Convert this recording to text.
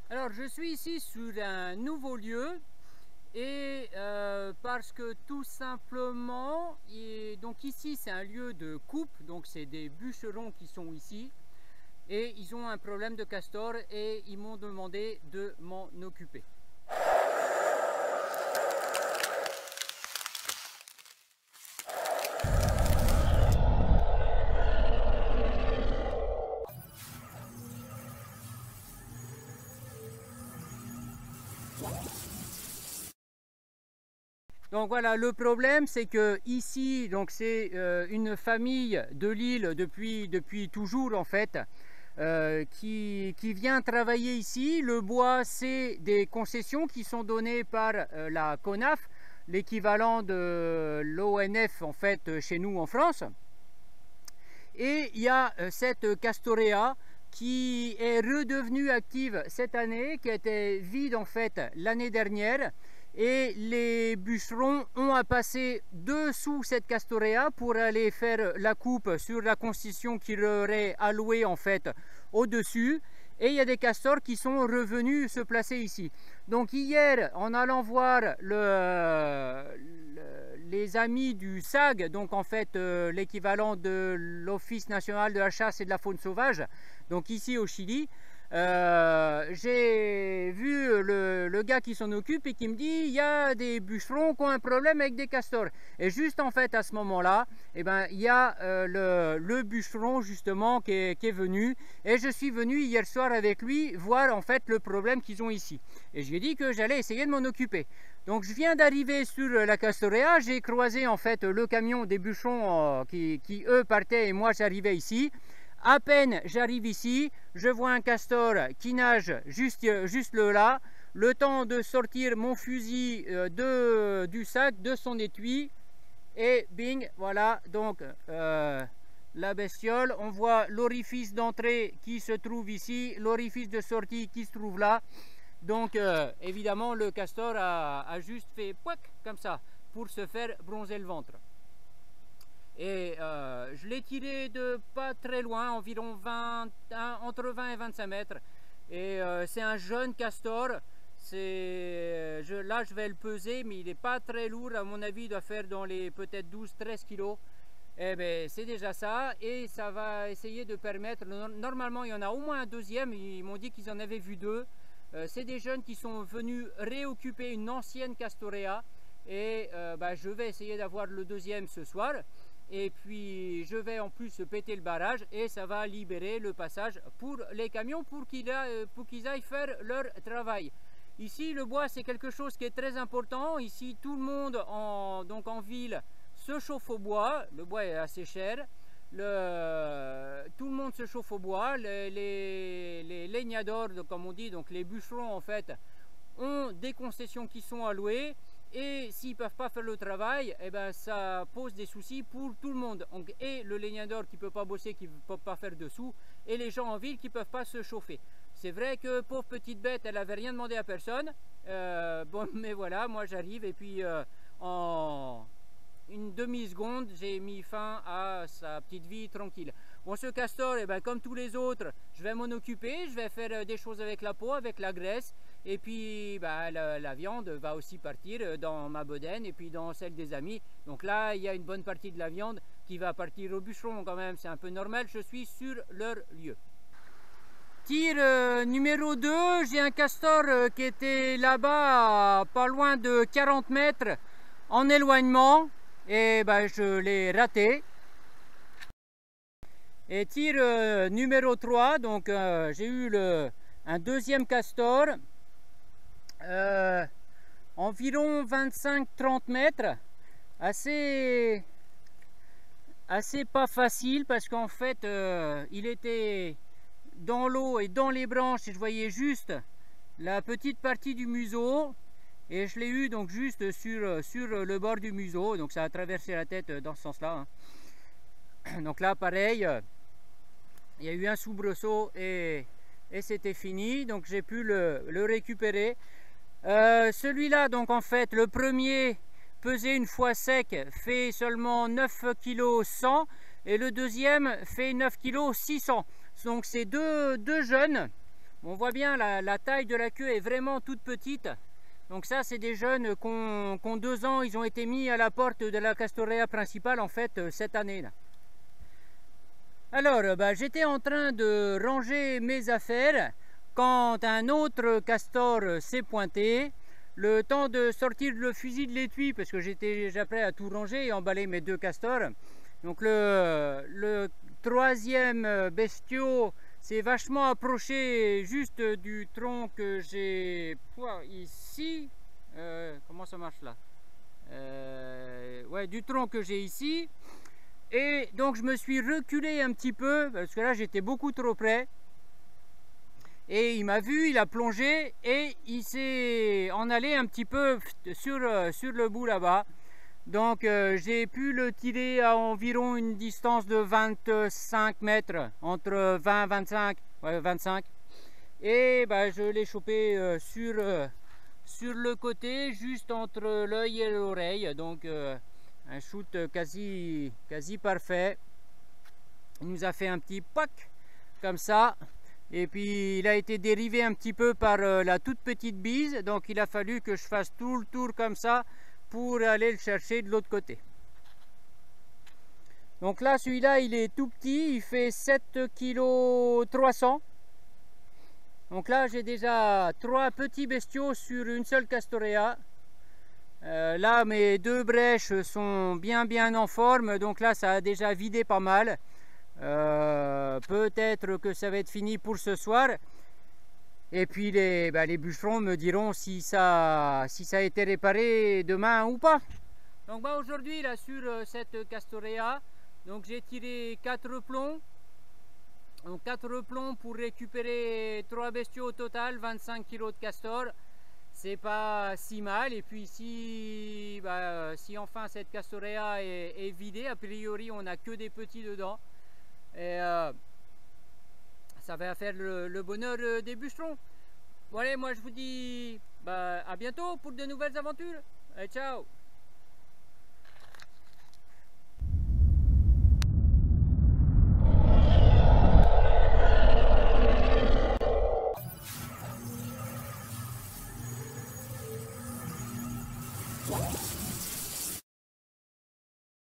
Alors je suis ici sur un nouveau lieu et parce que tout simplement, donc ici c'est un lieu de coupe, donc c'est des bûcherons qui sont ici et ils ont un problème de castor et ils m'ont demandé de m'en occuper. Donc voilà, le problème c'est que ici, donc c'est une famille de l'île depuis toujours en fait, qui vient travailler ici. Le bois, c'est des concessions qui sont données par la CONAF, l'équivalent de l'ONF en fait chez nous en France. Et il y a cette castorea qui est redevenue active cette année, qui était vide en fait l'année dernière. Et les bûcherons ont à passer dessous cette castorea pour aller faire la coupe sur la concession qui leur est allouée en fait au-dessus. Et il y a des castors qui sont revenus se placer ici. Donc hier, en allant voir les amis du SAG, donc en fait l'équivalent de l'Office national de la chasse et de la faune sauvage, donc ici au Chili, j'ai vu le gars qui s'en occupe et qui me dit il y a des bûcherons qui ont un problème avec des castors. Et juste en fait à ce moment-là, eh ben, il y a le bûcheron justement qui est venu, et je suis venu hier soir avec lui voir en fait le problème qu'ils ont ici. Et je lui ai dit que j'allais essayer de m'en occuper. Donc je viens d'arriver sur la castorea, j'ai croisé en fait le camion des bûcherons qui eux partaient et moi j'arrivais ici. À peine j'arrive ici, je vois un castor qui nage juste là. Le temps de sortir mon fusil du sac, de son étui, et bing, voilà, donc la bestiole. On voit l'orifice d'entrée qui se trouve ici, l'orifice de sortie qui se trouve là. Donc évidemment le castor a juste fait pouac comme ça pour se faire bronzer le ventre. Et je l'ai tiré de pas très loin, environ entre 20 et 25 mètres. Et c'est un jeune castor. Là je vais le peser, mais il n'est pas très lourd. À mon avis, il doit faire dans les peut-être 12-13 kilos. Eh bien, c'est déjà ça. Et ça va essayer de permettre... Normalement, il y en a au moins un deuxième. Ils m'ont dit qu'ils en avaient vu deux. C'est des jeunes qui sont venus réoccuper une ancienne castorea. Et je vais essayer d'avoir le deuxième ce soir. Et puis je vais en plus péter le barrage et ça va libérer le passage pour les camions pour qu'ils aillent faire leur travail. Ici le bois c'est quelque chose qui est très important. Ici tout le monde donc en ville se chauffe au bois. Le bois est assez cher. Tout le monde se chauffe au bois. Les leñadors, comme on dit, donc les bûcherons en fait, ont des concessions qui sont allouées. Et s'ils ne peuvent pas faire le travail, eh ben, ça pose des soucis pour tout le monde. Donc, et le leñador qui ne peut pas bosser, qui ne peut pas faire dessous, et les gens en ville qui ne peuvent pas se chauffer. C'est vrai que pauvre petite bête, elle n'avait rien demandé à personne. Bon, mais voilà, moi j'arrive et puis en une demi-seconde, j'ai mis fin à sa petite vie tranquille. Bon, ce castor, eh ben, comme tous les autres, je vais m'en occuper, je vais faire des choses avec la peau, avec la graisse, et puis la viande va aussi partir dans ma bedaine et puis dans celle des amis. Donc là, il y a une bonne partie de la viande qui va partir au bûcheron quand même, c'est un peu normal, je suis sur leur lieu. Tir numéro 2, j'ai un castor qui était là-bas, pas loin de 40 mètres en éloignement. Et je l'ai raté. Et tir numéro 3, donc j'ai eu un deuxième castor, environ 25-30 mètres, assez pas facile parce qu'en fait il était dans l'eau et dans les branches et je voyais juste la petite partie du museau. Et je l'ai eu donc juste sur le bord du museau, donc ça a traversé la tête dans ce sens-là. Hein. Donc là, pareil, il y a eu un soubresaut et c'était fini. Donc j'ai pu le récupérer. Celui-là, donc en fait, le premier pesé une fois sec fait seulement 9 kg 100 et le deuxième fait 9 kg 600. Donc c'est deux jeunes. On voit bien la taille de la queue est vraiment toute petite. Donc ça, c'est des jeunes qui ont 2 ans, ils ont été mis à la porte de la Castorea principale en fait cette année là. Alors, j'étais en train de ranger mes affaires quand un autre castor s'est pointé. Le temps de sortir le fusil de l'étui, parce que j'étais déjà prêt à tout ranger et emballer mes 2 castors. Donc le troisième bestiau s'est vachement approché juste du tronc que j'ai ici. Comment ça marche là? Ouais, du tronc que j'ai ici. Et donc je me suis reculé un petit peu, parce que là j'étais beaucoup trop près. Et il m'a vu, il a plongé et il s'est en allé un petit peu sur le bout là-bas. Donc j'ai pu le tirer à environ une distance de 25 mètres, entre 20 et 25, ouais, 25. Et je l'ai chopé sur le côté, juste entre l'œil et l'oreille. Donc un shoot quasi parfait. Il nous a fait un petit pack comme ça. Et puis il a été dérivé un petit peu par la toute petite bise. Donc il a fallu que je fasse tout le tour comme ça pour aller le chercher de l'autre côté. Donc là, celui-là, il est tout petit. Il fait 7,3 kg. Donc là, j'ai déjà 3 petits bestiaux sur une seule Castorea. Là, mes 2 brèches sont bien en forme. Donc là, ça a déjà vidé pas mal. Peut-être que ça va être fini pour ce soir. Et puis les bûcherons me diront si ça a été réparé demain ou pas. Donc aujourd'hui là sur cette Castorea, donc j'ai tiré 4 plombs. Donc 4 plombs pour récupérer 3 bestiaux au total, 25 kg de castor. C'est pas si mal. Et puis si enfin cette Castorea est vidée, a priori on n'a que des petits dedans. Et ça va faire le bonheur des bûcherons. Bon allez, moi je vous dis à bientôt pour de nouvelles aventures. Allez, ciao.